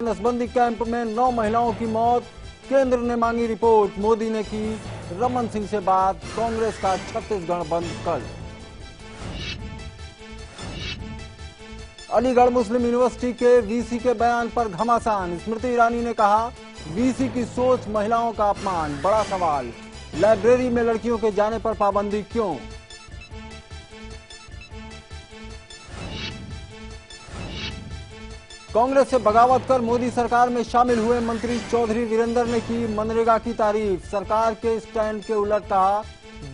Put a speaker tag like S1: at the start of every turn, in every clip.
S1: नसबंदी कैंप में 9 महिलाओं की मौत, केंद्र ने मांगी रिपोर्ट, मोदी ने की रमन सिंह से बात, कांग्रेस का छत्तीसगढ़ बंद कल। अलीगढ़ मुस्लिम यूनिवर्सिटी के वीसी के बयान पर घमासान, स्मृति ईरानी ने कहा वीसी की सोच महिलाओं का अपमान, बड़ा सवाल, लाइब्रेरी में लड़कियों के जाने पर पाबंदी क्यों। कांग्रेस से बगावत कर मोदी सरकार में शामिल हुए मंत्री चौधरी वीरेंद्र ने की मनरेगा की तारीफ, सरकार के स्टैंड के उलट कहा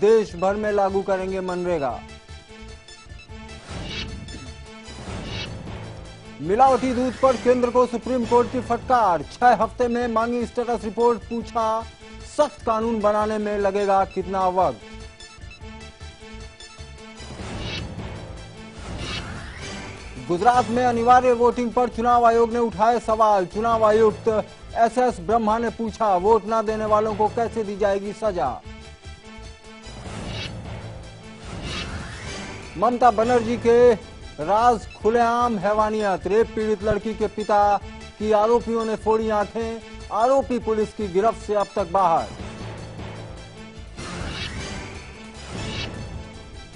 S1: देश भर में लागू करेंगे मनरेगा। मिलावटी दूध पर केंद्र को सुप्रीम कोर्ट की फटकार, 6 हफ्ते में मांगी स्टेटस रिपोर्ट, पूछा सख्त कानून बनाने में लगेगा कितना वक्त। गुजरात में अनिवार्य वोटिंग पर चुनाव आयोग ने उठाए सवाल, चुनाव आयुक्त एसएस ब्रह्मा ने पूछा वोट न देने वालों को कैसे दी जाएगी सजा। ममता बनर्जी के राज खुलेआम हैवानियत, रेप पीड़ित लड़की के पिता की आरोपियों ने फोड़ी आंखें, आरोपी पुलिस की गिरफ्त से अब तक बाहर।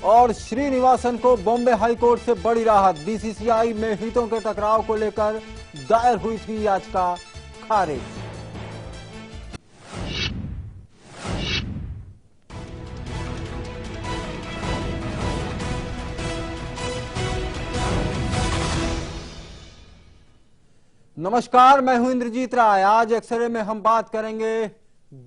S1: और श्रीनिवासन को बॉम्बे हाईकोर्ट से बड़ी राहत, बीसीसीआई में हितों के टकराव को लेकर दायर हुई थी याचिका खारिज। नमस्कार, मैं हूं इंद्रजीत राय। आज एक्सरे में हम बात करेंगे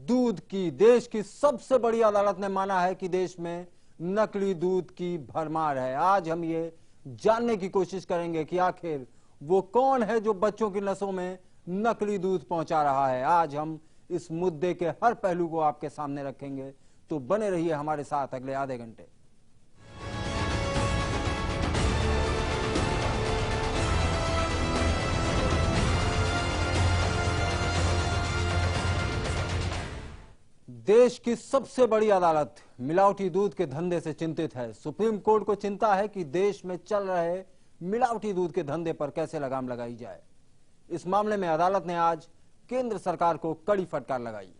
S1: दूध की। देश की सबसे बड़ी अदालत ने माना है कि देश में नकली दूध की भरमार है। आज हम ये जानने की कोशिश करेंगे कि आखिर वो कौन है जो बच्चों की नसों में नकली दूध पहुंचा रहा है। आज हम इस मुद्दे के हर पहलू को आपके सामने रखेंगे, तो बने रहिए हमारे साथ अगले आधे घंटे। देश की सबसे बड़ी अदालत मिलावटी दूध के धंधे से चिंतित है। सुप्रीम कोर्ट को चिंता है कि देश में चल रहे मिलावटी दूध के धंधे पर कैसे लगाम लगाई जाए। इस मामले में अदालत ने आज केंद्र सरकार को कड़ी फटकार लगाई।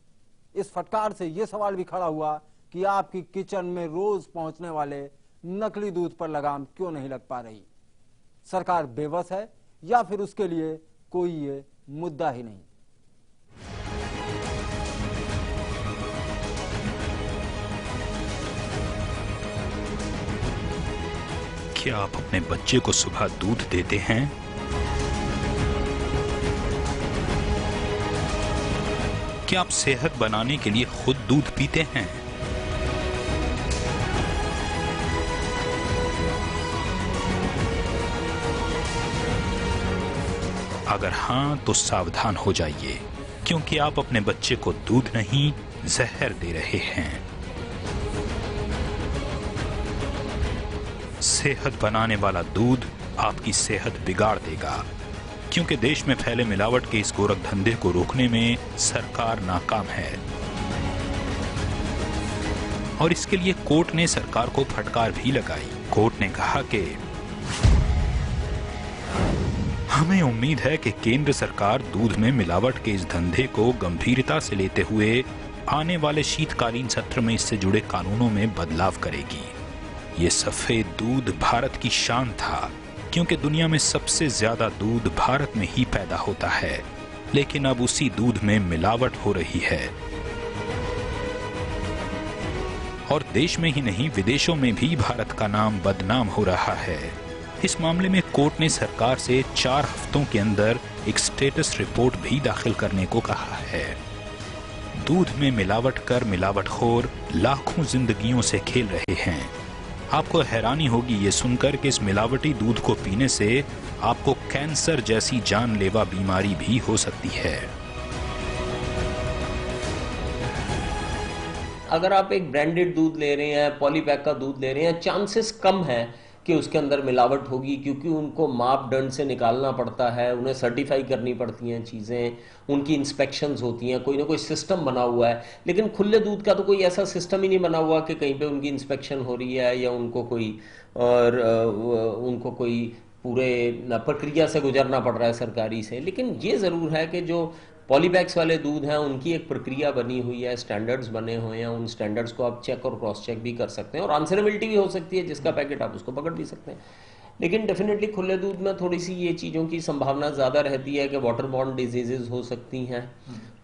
S1: इस फटकार से यह सवाल भी खड़ा हुआ कि आपकी किचन में रोज पहुंचने वाले नकली दूध पर लगाम क्यों नहीं लग पा रही। सरकार बेबस है या फिर उसके लिए कोई ये मुद्दा ही नहीं।
S2: क्या आप अपने बच्चे को सुबह दूध देते हैं? क्या आप सेहत बनाने के लिए खुद दूध पीते हैं? अगर हां तो सावधान हो जाइए, क्योंकि आप अपने बच्चे को दूध नहीं जहर दे रहे हैं। सेहत बनाने वाला दूध आपकी सेहत बिगाड़ देगा, क्योंकि देश में फैले मिलावट के इस गोरख धंधे को रोकने में सरकार नाकाम है। और इसके लिए कोर्ट ने सरकार को फटकार भी लगाई। कोर्ट ने कहा कि हमें उम्मीद है कि केंद्र सरकार दूध में मिलावट के इस धंधे को गंभीरता से लेते हुए आने वाले शीतकालीन सत्र में इससे जुड़े कानूनों में बदलाव करेगी। ये सफेद दूध भारत की शान था, क्योंकि दुनिया में सबसे ज्यादा दूध भारत में ही पैदा होता है, लेकिन अब उसी दूध में मिलावट हो रही है। और देश में ही नहीं विदेशों में भी भारत का नाम बदनाम हो रहा है। इस मामले में कोर्ट ने सरकार से 4 हफ्तों के अंदर एक स्टेटस रिपोर्ट भी दाखिल करने को कहा है। दूध में मिलावट कर मिलावटखोर लाखों जिंदगियों से खेल रहे हैं। आपको हैरानी होगी ये सुनकर कि इस मिलावटी दूध को पीने से आपको कैंसर जैसी जानलेवा बीमारी भी हो सकती है।
S3: अगर आप एक ब्रांडेड दूध ले रहे हैं, पॉलीपैक का दूध ले रहे हैं, चांसेस कम है कि उसके अंदर मिलावट होगी, क्योंकि उनको मापदंड से निकालना पड़ता है, उन्हें सर्टिफाई करनी पड़ती हैं चीज़ें, उनकी इंस्पेक्शंस होती हैं, कोई ना कोई सिस्टम बना हुआ है। लेकिन खुले दूध का तो कोई ऐसा सिस्टम ही नहीं बना हुआ कि कहीं पे उनकी इंस्पेक्शन हो रही है या उनको कोई पूरे प्रक्रिया से गुजरना पड़ रहा है सरकारी से। लेकिन ये ज़रूर है कि जो पॉलीबैग्स वाले दूध हैं उनकी एक प्रक्रिया बनी हुई है, स्टैंडर्ड्स बने हुए हैं, उन स्टैंडर्ड्स को आप चेक और क्रॉस चेक भी कर सकते हैं और आंसरेबिलिटी भी हो सकती है, जिसका पैकेट आप उसको पकड़ भी सकते हैं। लेकिन डेफिनेटली खुले दूध में थोड़ी सी ये चीज़ों की संभावना ज़्यादा रहती है कि वाटर बॉर्न डिजीजेज हो सकती हैं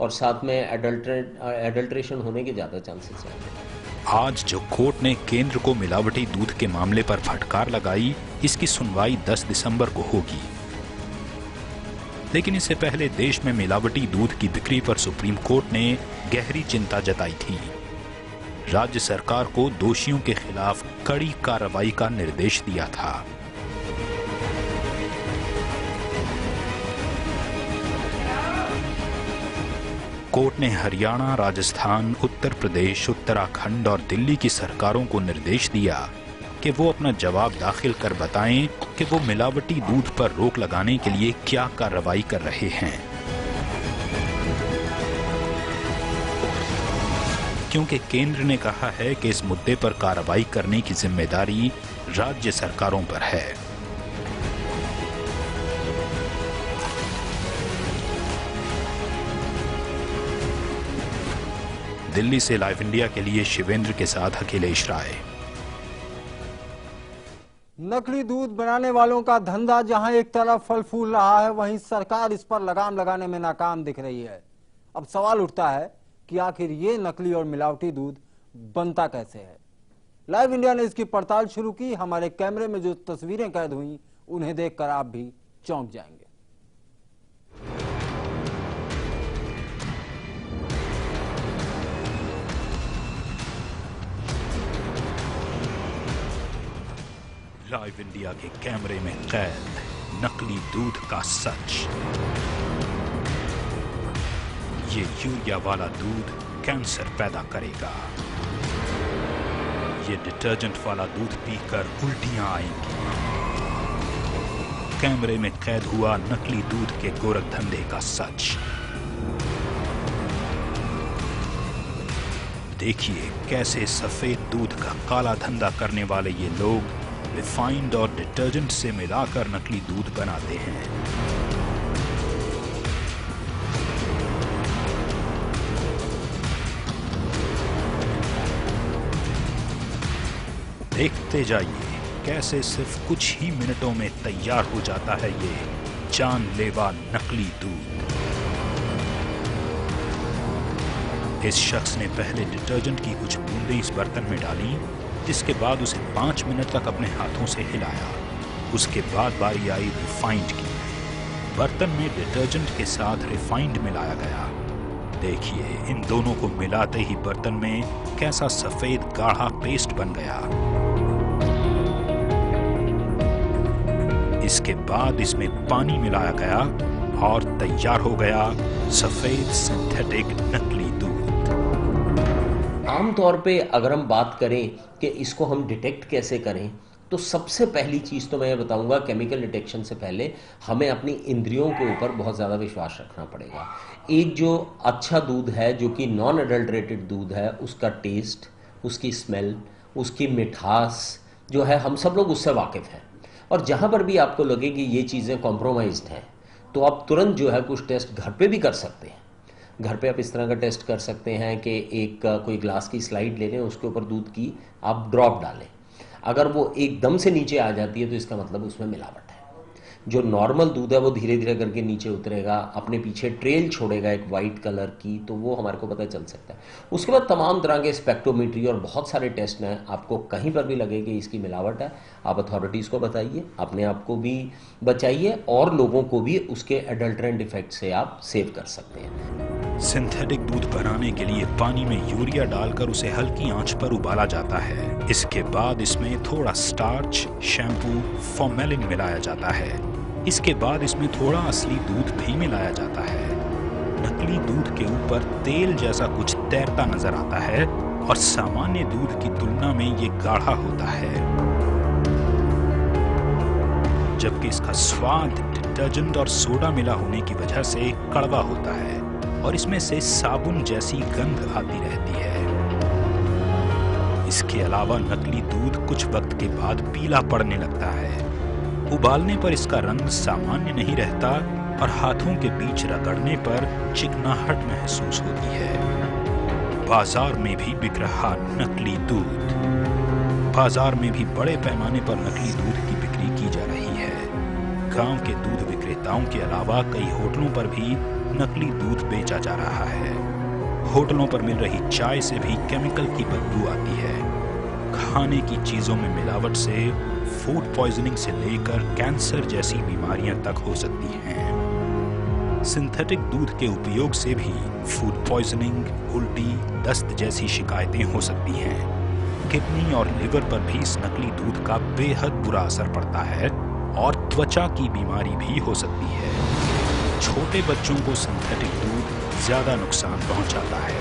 S3: और साथ में एडल्ट्रेशन होने के ज़्यादा चांसेस हैं।
S2: आज जो कोर्ट ने केंद्र को मिलावटी दूध के मामले पर फटकार लगाई, इसकी सुनवाई 10 दिसंबर को होगी। लेकिन इससे पहले देश में मिलावटी दूध की बिक्री पर सुप्रीम कोर्ट ने गहरी चिंता जताई थी। राज्य सरकार को दोषियों के खिलाफ कड़ी कार्रवाई का निर्देश दिया था। कोर्ट ने हरियाणा, राजस्थान, उत्तर प्रदेश, उत्तराखंड और दिल्ली की सरकारों को निर्देश दिया कि वो अपना जवाब दाखिल कर बताएं कि वो मिलावटी दूध पर रोक लगाने के लिए क्या कार्रवाई कर रहे हैं, क्योंकि केंद्र ने कहा है कि इस मुद्दे पर कार्रवाई करने की जिम्मेदारी राज्य सरकारों पर है। दिल्ली से लाइव इंडिया के लिए शिवेंद्र के साथ अखिलेश राय।
S1: नकली दूध बनाने वालों का धंधा जहां एक तरफ फल फूल रहा है, वहीं सरकार इस पर लगाम लगाने में नाकाम दिख रही है। अब सवाल उठता है कि आखिर ये नकली और मिलावटी दूध बनता कैसे है। लाइव इंडिया ने इसकी पड़ताल शुरू की। हमारे कैमरे में जो तस्वीरें कैद हुई उन्हें देखकर आप भी चौंक जाएंगे।
S2: लाइव इंडिया के कैमरे में कैद नकली दूध का सच। ये यूरिया वाला दूध कैंसर पैदा करेगा। ये डिटर्जेंट वाला दूध पीकर उल्टियां आएंगी। कैमरे में कैद हुआ नकली दूध के गोरख धंधे का सच। देखिए कैसे सफेद दूध का काला धंधा करने वाले ये लोग रिफाइंड और डिटर्जेंट से मिलाकर नकली दूध बनाते हैं। देखते जाइए कैसे सिर्फ कुछ ही मिनटों में तैयार हो जाता है ये जानलेवा नकली दूध। इस शख्स ने पहले डिटर्जेंट की कुछ बूंदें इस बर्तन में डाली, जिसके बाद उसे 5 मिनट तक अपने हाथों से हिलाया। उसके बाद बारी आई रिफाइंड की। बर्तन में डिटर्जेंट के साथ रिफाइंड मिलाया गया। देखिए इन दोनों को मिलाते ही बर्तन में कैसा सफेद गाढ़ा पेस्ट बन गया। इसके बाद इसमें पानी मिलाया गया और तैयार हो गया सफेद सिंथेटिक नकली दूध।
S3: आमतौर पे अगर हम बात करें कि इसको हम डिटेक्ट कैसे करें, तो सबसे पहली चीज़ तो मैं ये बताऊंगा, केमिकल डिटेक्शन से पहले हमें अपनी इंद्रियों के ऊपर बहुत ज़्यादा विश्वास रखना पड़ेगा। एक जो अच्छा दूध है, जो कि नॉन एडल्ट्रेटेड दूध है, उसका टेस्ट, उसकी स्मेल, उसकी मिठास जो है, हम सब लोग उससे वाकिफ़ हैं। और जहाँ पर भी आपको लगे कि ये चीज़ें कॉम्प्रोमाइज्ड हैं, तो आप तुरंत जो है कुछ टेस्ट घर पे भी कर सकते हैं। घर पे आप इस तरह का टेस्ट कर सकते हैं कि एक कोई ग्लास की स्लाइड ले लें, उसके ऊपर दूध की आप ड्रॉप डालें। अगर वो एकदम से नीचे आ जाती है तो इसका मतलब उसमें मिलावट है। जो नॉर्मल दूध है वो धीरे धीरे करके नीचे उतरेगा, अपने पीछे ट्रेल छोड़ेगा एक वाइट कलर की, तो वो हमारे को पता चल सकता है। उसके बाद तमाम तरह के स्पेक्ट्रोमेट्री और बहुत सारे टेस्ट हैं। आपको कहीं पर भी लगे कि इसकी मिलावट है, आप अथॉरिटीज़ को बताइए, अपने आप को भी बचाइए और लोगों को भी उसके एडल्ट्रेंट इफेक्ट से आप सेव कर सकते हैं।
S2: सिंथेटिक दूध बनाने के लिए पानी में यूरिया डालकर उसे हल्की आंच पर उबाला जाता है। इसके बाद इसमें थोड़ा स्टार्च, शैम्पू, फॉर्मेलिन मिलाया जाता है। इसके बाद इसमें थोड़ा असली दूध भी मिलाया जाता है। नकली दूध के ऊपर तेल जैसा कुछ तैरता नजर आता है और सामान्य दूध की तुलना में ये गाढ़ा होता है, जबकि इसका स्वाद डिटर्जेंट और सोडा मिला होने की वजह से कड़वा होता है और इसमें से साबुन जैसी गंध आती रहती है। इसके अलावा नकली दूध कुछ वक्त के बाद पीला पड़ने लगता है उबालने पर इसका रंग सामान्य नहीं रहता और हाथों के बीच रगड़ने पर चिकनाहट महसूस होती है। बाजार में भी बिक रहा नकली दूध। बाजार में भी बड़े पैमाने पर नकली दूध की बिक्री की जा रही है। गांव के दूध विक्रेताओं के अलावा कई होटलों पर भी नकली दूध बेचा जा रहा है। होटलों पर मिल रही चाय से भी केमिकल की बदबू आती है। खाने की चीजों में मिलावट से फूड पॉइजनिंग से लेकर कैंसर जैसी बीमारियां तक हो सकती हैं। सिंथेटिक दूध के उपयोग से भी फूड पॉइजनिंग, उल्टी, दस्त जैसी शिकायतें हो सकती हैं। किडनी और लिवर पर भी इस नकली दूध का बेहद बुरा असर पड़ता है और त्वचा की बीमारी भी हो सकती है। छोटे बच्चों को सिंथेटिक दूध ज्यादा नुकसान पहुंचाता है।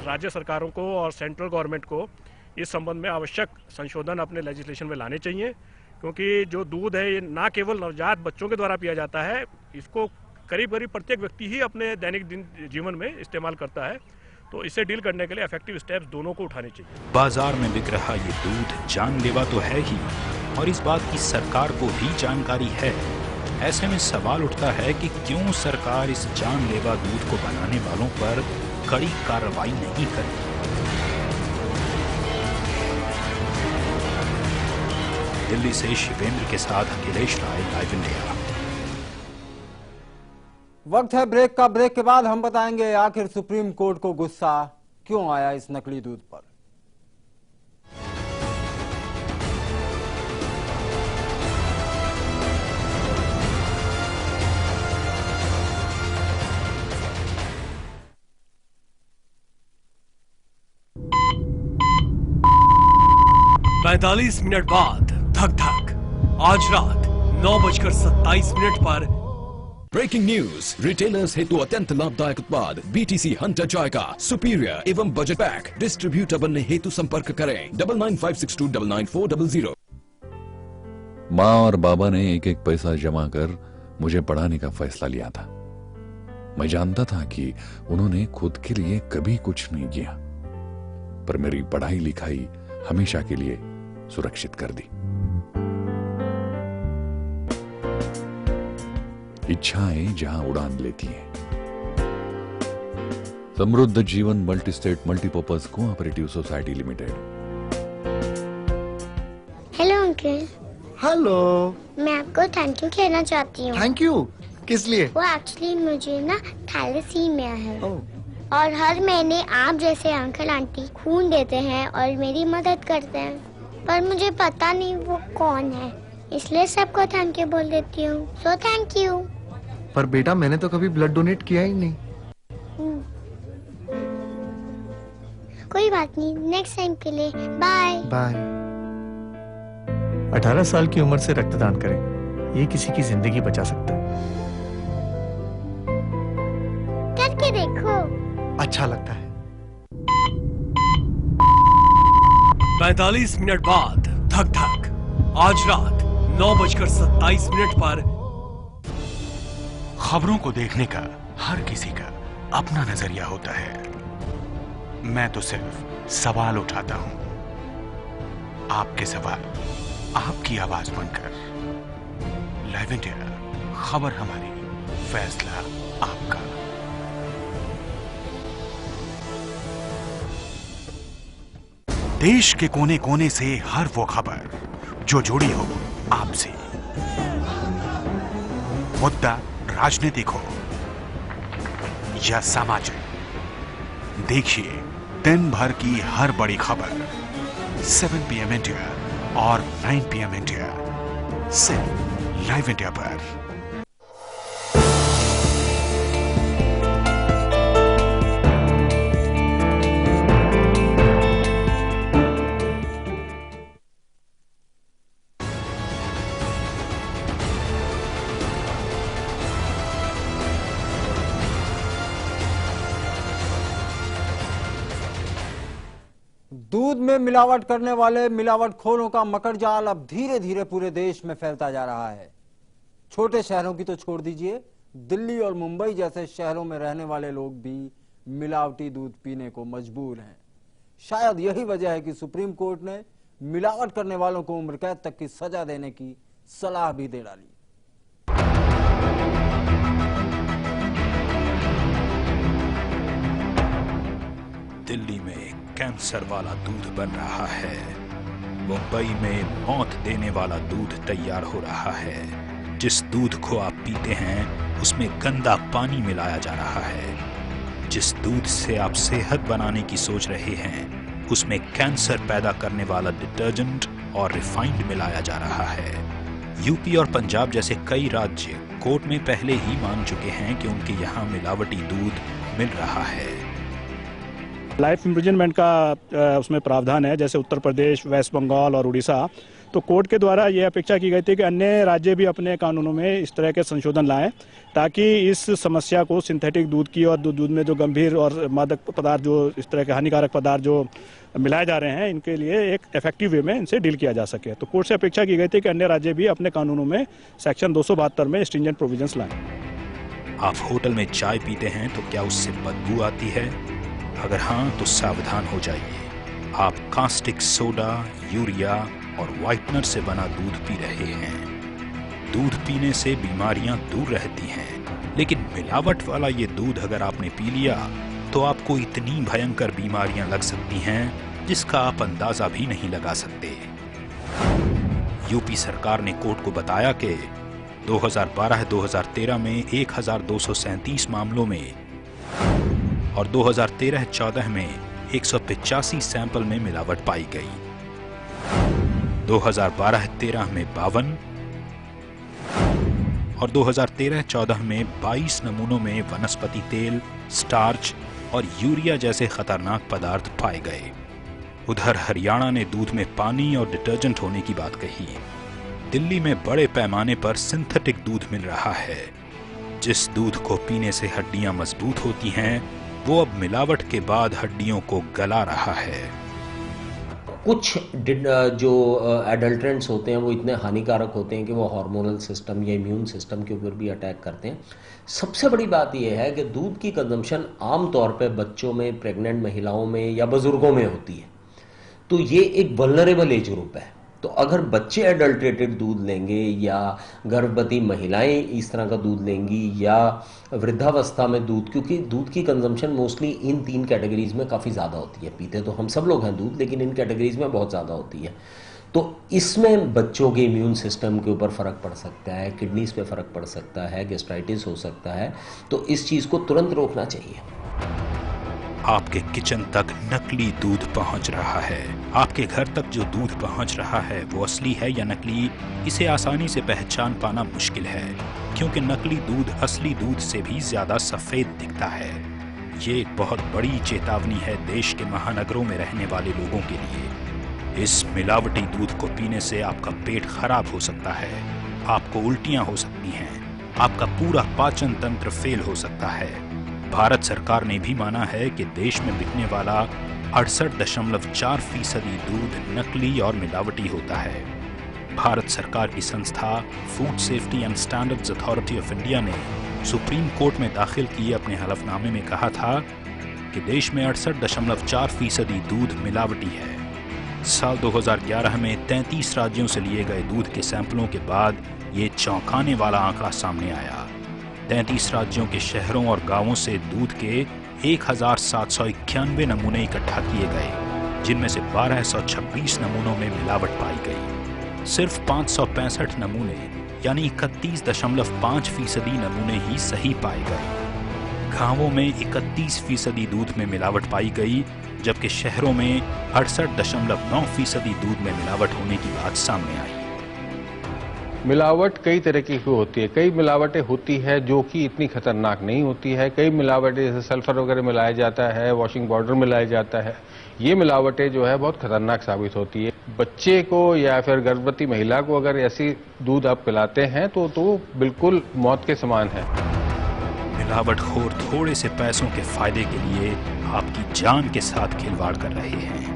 S4: राज्य सरकारों को और सेंट्रल गवर्नमेंट को इस संबंध में आवश्यक संशोधन अपने लेजिस्लेशन में लाने चाहिए, क्योंकि जो दूध है ये ना केवल नवजात बच्चों के द्वारा पिया जाता है, इसको करीब करीब प्रत्येक व्यक्ति ही अपने दैनिक जीवन में इस्तेमाल करता है। तो इसे डील करने के लिए इफेक्टिव स्टेप्स दोनों को उठाने चाहिए।
S2: बाजार में बिक रहा ये दूध जानलेवा तो है ही, और इस बात की सरकार को भी जानकारी है। ऐसे में सवाल उठता है कि क्यों सरकार इस जानलेवा दूध को बनाने वालों पर कड़ी कार्रवाई नहीं करती। दिल्ली से शिवेंद्र के साथ अखिलेश राय, लाइव इंडिया।
S1: वक्त है ब्रेक का। ब्रेक के बाद हम बताएंगे आखिर सुप्रीम कोर्ट को गुस्सा क्यों आया इस नकली दूध पर।
S5: पैंतालीस मिनट बाद धक धक आज रात 9:27 पर
S6: ब्रेकिंग न्यूज। रिटेलर्स हेतु अत्यंत लाभदायक उत्पाद BTC हंटर जॉय का सुपीरियर एवं बजट पैक डिस्ट्रीब्यूटर बनने हेतु संपर्क करें 9956299400।
S7: माँ और बाबा ने एक एक पैसा जमा कर मुझे पढ़ाने का फैसला लिया था। मैं जानता था कि उन्होंने खुद के लिए कभी कुछ नहीं किया, पर मेरी पढ़ाई लिखाई हमेशा के लिए सुरक्षित कर दी। इच्छाएं जहां उड़ान लेती हैं। समृद्ध जीवन multi state multipurpose cooperative society limited.
S8: Hello uncle.
S9: Hello.
S8: मैं आपको थैंक यू कहना चाहती हूँ।
S9: थैंक यू किस लिए?
S8: वो एक्चुअली मुझे ना थैलेसीमिया है और हर महीने आप जैसे अंकल आंटी खून देते हैं और मेरी मदद करते हैं, पर मुझे पता नहीं वो कौन है, इसलिए सबको थैंक यू बोल देती हूँ। So thank you.
S9: पर बेटा मैंने तो कभी ब्लड डोनेट किया ही नहीं।
S8: कोई बात नहीं, नेक्स्ट टाइम के लिए बाय
S9: बाय। 18 साल की उम्र से रक्तदान करें, ये किसी की जिंदगी बचा सकता है।
S8: करके देखो,
S9: अच्छा लगता है।
S5: 45 मिनट बाद धक धक आज रात 9:27 पर।
S2: खबरों को देखने का हर किसी का अपना नजरिया होता है। मैं तो सिर्फ सवाल उठाता हूं। आपके सवाल आपकी आवाज बनकर। लाइव इंडिया, खबर हमारी, फैसला आपका। देश के कोने कोने से हर वो खबर जो जुड़ी हो आपसे। मुद्दा राजनीतिक हो या सामाजिक, देखिए दिन भर की हर बड़ी खबर 7 PM इंडिया और 9 PM इंडिया, सिर्फ लाइव इंडिया पर।
S1: दूध में मिलावट करने वाले मिलावटखोरों का मकर जाल अब धीरे धीरे पूरे देश में फैलता जा रहा है। छोटे शहरों की तो छोड़ दीजिए, दिल्ली और मुंबई जैसे शहरों में रहने वाले लोग भी मिलावटी दूध पीने को मजबूर हैं। शायद यही वजह है कि सुप्रीम कोर्ट ने मिलावट करने वालों को उम्र कैद तक की सजा देने की सलाह भी दे डाली।
S2: दिल्ली में कैंसर वाला दूध बन रहा है, मुंबई में मौत देने वाला दूध तैयार हो रहा है। जिस दूध को आप पीते हैं उसमें गंदा पानी मिलाया जा रहा है। जिस दूध से आप सेहत बनाने की सोच रहे हैं उसमें कैंसर पैदा करने वाला डिटर्जेंट और रिफाइंड मिलाया जा रहा है। यूपी और पंजाब जैसे कई राज्य कोर्ट में पहले ही मान चुके हैं कि उनके यहाँ मिलावटी दूध मिल रहा है।
S4: लाइफ इम्प्रिजनमेंट का उसमें प्रावधान है, जैसे उत्तर प्रदेश, वेस्ट बंगाल और उड़ीसा। तो कोर्ट के द्वारा ये अपेक्षा की गई थी कि अन्य राज्य भी अपने कानूनों में इस तरह के संशोधन लाएं ताकि इस समस्या को सिंथेटिक दूध की और दूध में जो गंभीर और मादक पदार्थ, जो इस तरह के हानिकारक पदार्थ जो मिलाए जा रहे हैं, इनके लिए एक इफेक्टिव वे में इनसे डील किया जा सके। तो कोर्ट से अपेक्षा की गई थी कि अन्य राज्य भी अपने कानूनों में सेक्शन 272 में स्ट्रिंजेंट प्रोविजंस लाएं।
S2: आप होटल में चाय पीते हैं तो क्या उससे बदबू आती है? अगर हाँ तो सावधान हो जाइए। आप कास्टिक सोडा, यूरिया और व्हाइटनर से बना दूध पी रहे हैं। दूध पीने से बीमारियां दूर रहती हैं, लेकिन मिलावट वाला ये दूध अगर आपने पी लिया तो आपको इतनी भयंकर बीमारियां लग सकती हैं जिसका आप अंदाजा भी नहीं लगा सकते। यूपी सरकार ने कोर्ट को बताया कि 2012-2013 में 1237 मामलों में और 2013-14 में 185 सैंपल में मिलावट पाई गई। 2012-13 में 52 और 2013-14 में 22 नमूनों में वनस्पति तेल, स्टार्च और यूरिया जैसे खतरनाक पदार्थ पाए गए। उधर हरियाणा ने दूध में पानी और डिटर्जेंट होने की बात कही। दिल्ली में बड़े पैमाने पर सिंथेटिक दूध मिल रहा है। जिस दूध को पीने से हड्डियां मजबूत होती हैं, वो अब मिलावट के बाद हड्डियों को गला रहा है।
S3: कुछ जो एडल्ट्रेंट्स होते हैं वो इतने हानिकारक होते हैं कि वो हार्मोनल सिस्टम या इम्यून सिस्टम के ऊपर भी अटैक करते हैं। सबसे बड़ी बात यह है कि दूध की कंजम्पशन आम तौर पे बच्चों में, प्रेग्नेंट महिलाओं में या बुजुर्गों में होती है, तो ये एक वल्नरेबल एज ग्रुप है। तो अगर बच्चे एडल्ट्रेटेड दूध लेंगे या गर्भवती महिलाएं इस तरह का दूध लेंगी या वृद्धावस्था में दूध, क्योंकि दूध की कंजम्पशन मोस्टली इन 3 कैटेगरीज में काफ़ी ज़्यादा होती है। पीते तो हम सब लोग हैं दूध, लेकिन इन कैटेगरीज में बहुत ज़्यादा होती है। तो इसमें बच्चों के इम्यून सिस्टम के ऊपर फ़र्क पड़ सकता है, किडनीज पे फ़र्क पड़ सकता है, गैस्ट्राइटिस हो सकता है। तो इस चीज़ को तुरंत रोकना चाहिए।
S2: आपके किचन तक नकली दूध पहुंच रहा है। आपके घर तक जो दूध पहुंच रहा है वो असली है या नकली, इसे आसानी से पहचान पाना मुश्किल है, क्योंकि नकली दूध असली दूध से भी ज्यादा सफेद दिखता है। ये एक बहुत बड़ी चेतावनी है देश के महानगरों में रहने वाले लोगों के लिए। इस मिलावटी दूध को पीने से आपका पेट खराब हो सकता है, आपको उल्टियां हो सकती हैं, आपका पूरा पाचन तंत्र फेल हो सकता है। भारत सरकार ने भी माना है कि देश में बिकने वाला 68.4% दूध नकली और मिलावटी होता है। भारत सरकार की संस्था food safety and standards authority of India ने सुप्रीम कोर्ट में दाखिल किए अपने हलफनामे में कहा था कि देश में 68.4% दूध मिलावटी है। साल 2011 में 33 राज्यों से लिए गए दूध के सैंपलों के बाद ये चौंकाने वाला आंकड़ा सामने आया। 33 राज्यों के शहरों और गांवों से दूध के 1791 नमूने इकट्ठा किए गए, जिनमें से 1226 नमूनों में मिलावट पाई गई। सिर्फ 565 नमूने यानी 31.5% नमूने ही सही पाए गए। गांवों में 31% दूध में मिलावट पाई गई, जबकि शहरों में 68.9% दूध में मिलावट होने की बात सामने आई।
S10: मिलावट कई तरह की होती है। कई मिलावटें होती है जो कि इतनी खतरनाक नहीं होती है। कई मिलावटें जैसे सल्फर वगैरह मिलाया जाता है, वॉशिंग पाउडर मिलाया जाता है, ये मिलावटें जो है बहुत खतरनाक साबित होती है। बच्चे को या फिर गर्भवती महिला को अगर ऐसी दूध आप पिलाते हैं तो बिल्कुल मौत के समान है।
S2: मिलावटखोर थोड़े से पैसों के फायदे के लिए आपकी जान के साथ खिलवाड़ कर रहे हैं।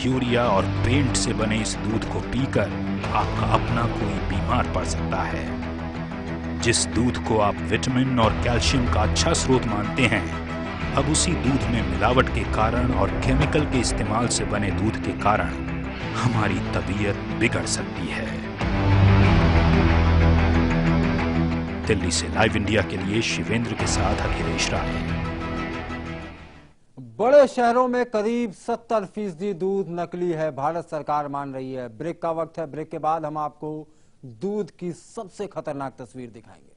S2: यूरिया और पेंट से बने इस दूध को पीकर आपका अपना कोई बीमार पड़ सकता है। जिस दूध को आप विटामिन और कैल्शियम का अच्छा स्रोत मानते हैं, अब उसी दूध में मिलावट के कारण और केमिकल के इस्तेमाल से बने दूध के कारण हमारी तबीयत बिगड़ सकती है। दिल्ली से लाइव इंडिया के लिए शिवेंद्र के साथ अखिलेश राय।
S1: बड़े शहरों में करीब 70% दूध नकली है, भारत सरकार मान रही है। ब्रेक का वक्त है, ब्रेक के बाद हम आपको दूध की सबसे खतरनाक तस्वीर दिखाएंगे।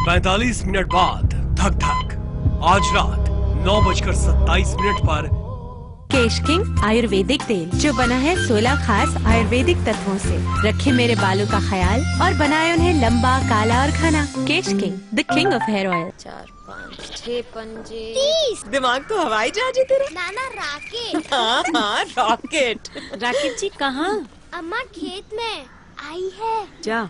S5: पैंतालीस मिनट बाद धक धक आज रात 9:27 पर
S11: केश किंग आयुर्वेदिक तेल जो बना है 16 खास आयुर्वेदिक तत्वों से, रखे मेरे बालों का ख्याल और बनाए उन्हें लंबा, काला और घना। Kesh King, the king of hair oil.
S12: 4 5 6 पंजे
S13: 30। दिमाग तो हवाई जहाज है तेरा।
S8: नाना राकेट।
S13: हाँ रॉकेट।
S11: राकेट जी कहाँ?
S8: अम्मा खेत में आई है।
S13: जा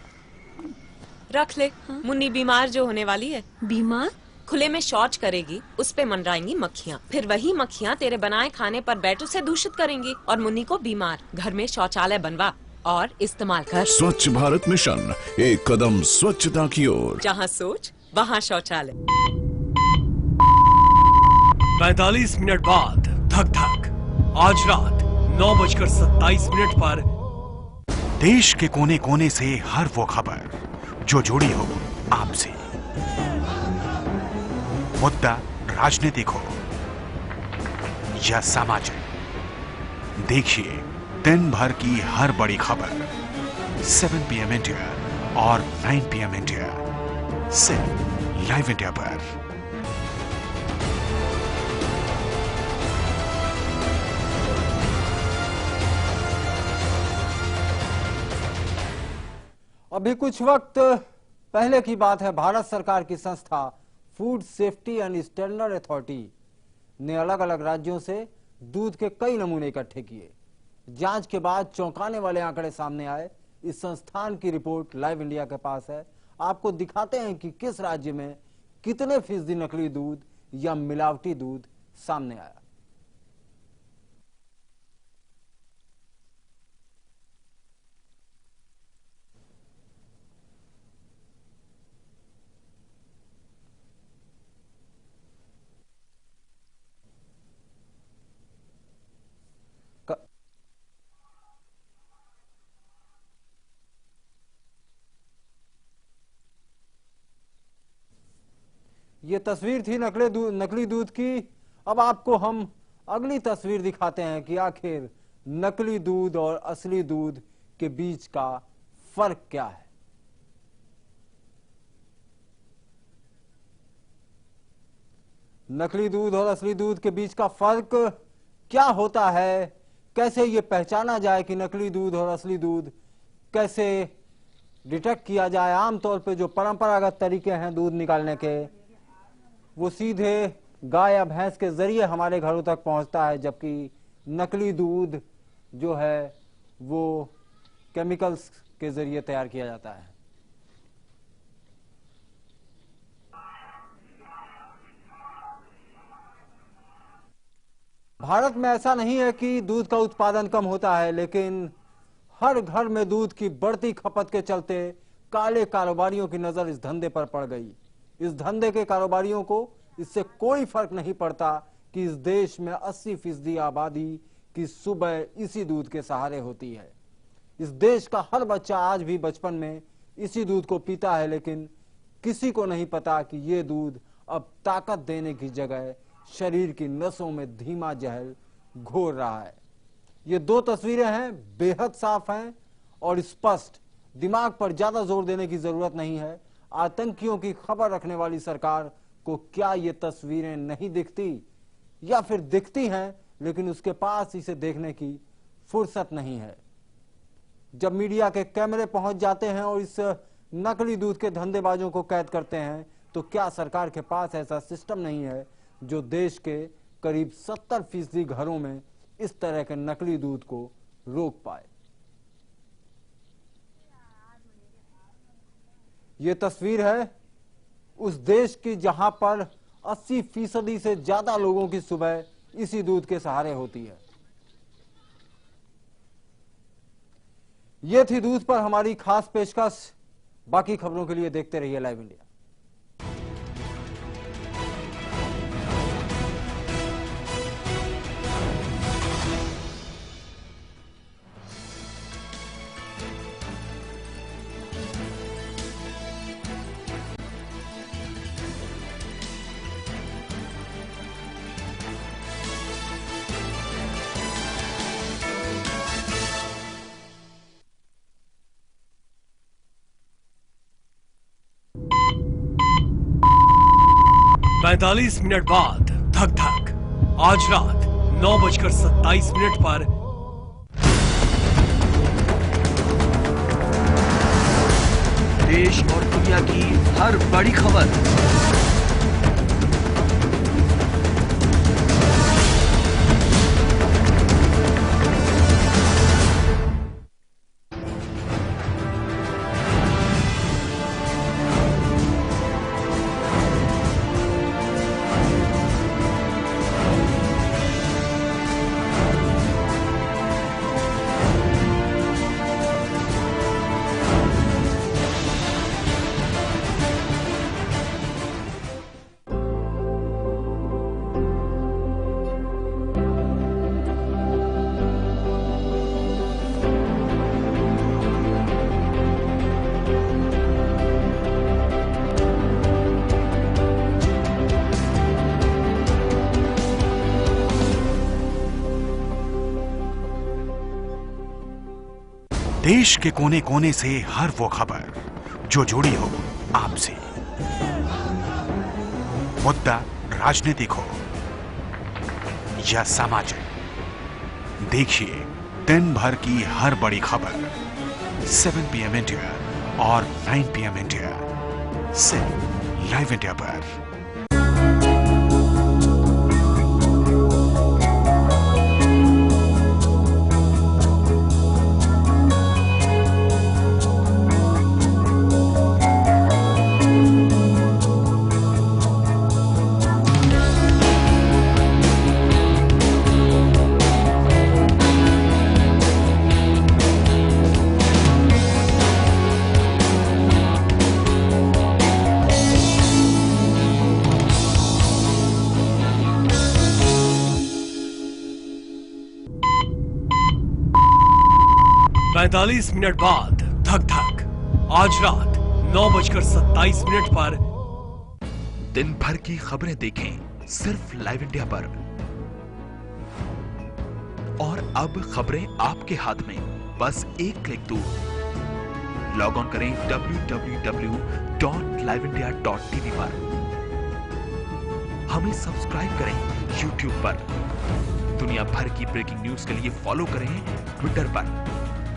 S13: रख ले। मुन्नी बीमार जो होने वाली है।
S11: बीमार?
S13: खुले में शौच करेगी, उस पे मंडराएंगी मक्खियाँ, फिर वही मक्खियाँ तेरे बनाए खाने पर बैठ उसे दूषित करेंगी और मुन्नी को बीमार। घर में शौचालय बनवा और इस्तेमाल कर।
S14: स्वच्छ भारत मिशन, एक कदम स्वच्छता की ओर।
S13: जहाँ सोच वहाँ शौचालय।
S5: 45 मिनट बाद धक धक आज रात 9:27 पर
S15: देश के कोने कोने से हर वो खबर जो जुड़ी हो आपसे, मुद्दा राजनीतिक हो या सामाजिक, देखिए दिन भर की हर बड़ी खबर 7 PM इंडिया और 9 PM इंडिया, सिर्फ लाइव इंडिया पर।
S1: अभी कुछ वक्त पहले की बात है, भारत सरकार की संस्था food safety and standard authority ने अलग अलग राज्यों से दूध के कई नमूने इकट्ठे किए। जांच के बाद चौंकाने वाले आंकड़े सामने आए। इस संस्थान की रिपोर्ट लाइव इंडिया के पास है। आपको दिखाते हैं कि किस राज्य में कितने फीसदी नकली दूध या मिलावटी दूध सामने आया। ये तस्वीर थी नकली दूध की। अब आपको हम अगली तस्वीर दिखाते हैं कि आखिर नकली दूध और असली दूध के बीच का फर्क क्या है। नकली दूध और असली दूध के बीच का फर्क क्या होता है, कैसे ये पहचाना जाए कि नकली दूध और असली दूध कैसे डिटेक्ट किया जाए। आमतौर पे जो परंपरागत तरीके हैं दूध निकालने के, वो सीधे गाय या भैंस के जरिए हमारे घरों तक पहुंचता है, जबकि नकली दूध जो है वो केमिकल्स के जरिए तैयार किया जाता है। भारत में ऐसा नहीं है कि दूध का उत्पादन कम होता है, लेकिन हर घर में दूध की बढ़ती खपत के चलते काले कारोबारियों की नजर इस धंधे पर पड़ गई। इस धंधे के कारोबारियों को इससे कोई फर्क नहीं पड़ता कि इस देश में 80% आबादी की सुबह इसी दूध के सहारे होती है। इस देश का हर बच्चा आज भी बचपन में इसी दूध को पीता है, लेकिन किसी को नहीं पता कि ये दूध अब ताकत देने की जगह शरीर की नसों में धीमा जहर घोर रहा है। ये दो तस्वीरें हैं, बेहद साफ हैं और स्पष्ट। दिमाग पर ज्यादा जोर देने की जरूरत नहीं है। आतंकियों की खबर रखने वाली सरकार को क्या ये तस्वीरें नहीं दिखती, या फिर दिखती हैं लेकिन उसके पास इसे देखने की फुर्सत नहीं है। जब मीडिया के कैमरे पहुंच जाते हैं और इस नकली दूध के धंधेबाजों को कैद करते हैं, तो क्या सरकार के पास ऐसा सिस्टम नहीं है जो देश के करीब 70% घरों में इस तरह के नकली दूध को रोक पाए। ये तस्वीर है उस देश की जहां पर 80% से ज्यादा लोगों की सुबह इसी दूध के सहारे होती है। ये थी दूध पर हमारी खास पेशकश। बाकी खबरों के लिए देखते रहिए लाइव इंडिया।
S5: पैंतालीस मिनट बाद धक धक आज रात 9:27 पर
S16: देश और दुनिया की हर बड़ी खबर
S15: देश के कोने कोने से हर वो खबर जो जुड़ी हो आपसे, मुद्दा राजनीतिक हो या सामाजिक, देखिए दिन भर की हर बड़ी खबर 7 PM इंडिया और 9 PM इंडिया सिर्फ लाइव इंडिया पर।
S5: पैंतालीस मिनट बाद धक धक आज रात 9:27 पर
S2: दिन भर की खबरें देखें सिर्फ लाइव इंडिया पर। और अब खबरें आपके हाथ में, बस एक क्लिक दूर। लॉग ऑन करें www.liveindia.tv पर। हमें सब्सक्राइब करें YouTube पर। दुनिया भर की ब्रेकिंग न्यूज के लिए फॉलो करें ट्विटर पर।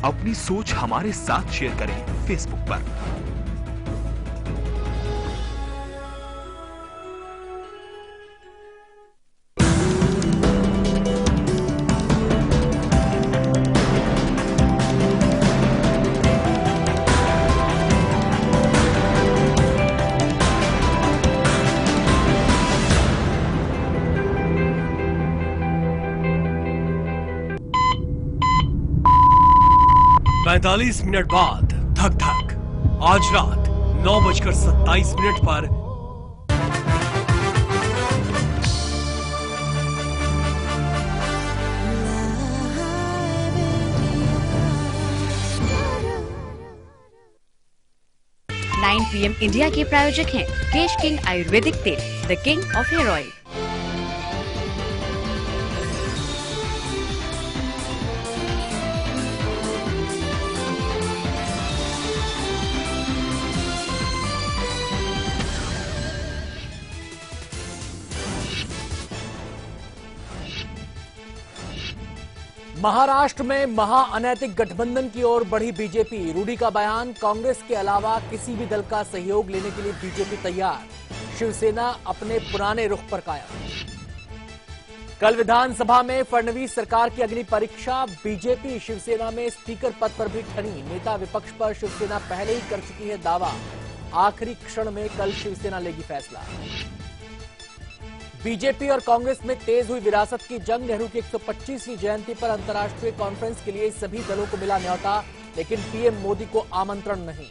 S2: अपनी सोच हमारे साथ शेयर करें फेसबुक पर।
S5: पैंतालीस मिनट बाद धक धक आज रात 9:27 पर
S11: नाइन PM इंडिया के प्रायोजक हैं केश किंग आयुर्वेदिक तेल, the king of hair oil.
S17: Maharashtra में महाअनैतिक गठबंधन की ओर बढ़ी बीजेपी। रूडी का बयान, कांग्रेस के अलावा किसी भी दल का सहयोग लेने के लिए बीजेपी तैयार। शिवसेना अपने पुराने रुख पर कायम। कल विधानसभा में फडणवीस सरकार की अग्नि परीक्षा। बीजेपी शिवसेना में स्पीकर पद पर भी ठनी। नेता विपक्ष पर शिवसेना पहले ही कर चुकी है दावा। आखिरी क्षण में कल शिवसेना लेगी फैसला। बीजेपी और कांग्रेस में तेज हुई विरासत की जंग। नेहरू की 125वीं जयंती पर अंतर्राष्ट्रीय कॉन्फ्रेंस के लिए सभी दलों को मिला न्यौता। लेकिन पीएम मोदी को आमंत्रण नहीं।